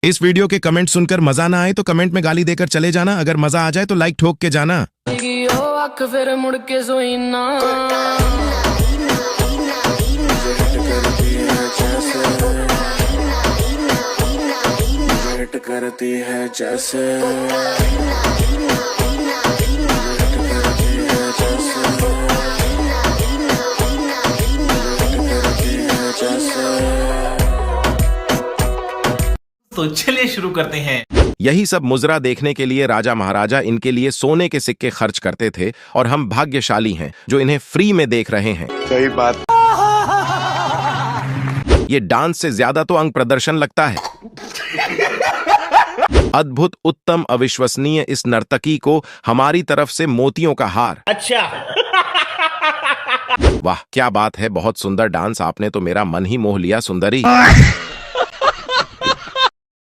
इस वीडियो के कमेंट सुनकर मजा ना आए तो कमेंट में गाली देकर चले जाना। अगर मजा आ जाए तो लाइक ठोक के जाना। फिर मुड़ के सोईना करती है जैसे तो चलिए शुरू करते हैं। यही सब मुजरा देखने के लिए राजा महाराजा इनके लिए सोने के सिक्के खर्च करते थे और हम भाग्यशाली हैं जो इन्हें फ्री में देख रहे हैं। सही बात। ये डांस से ज्यादा तो अंग प्रदर्शन लगता है। अद्भुत, उत्तम, अविश्वसनीय इस नर्तकी को हमारी तरफ से मोतियों का हार। अच्छा। वाह क्या बात है, बहुत सुंदर डांस। आपने तो मेरा मन ही मोह लिया सुंदरी।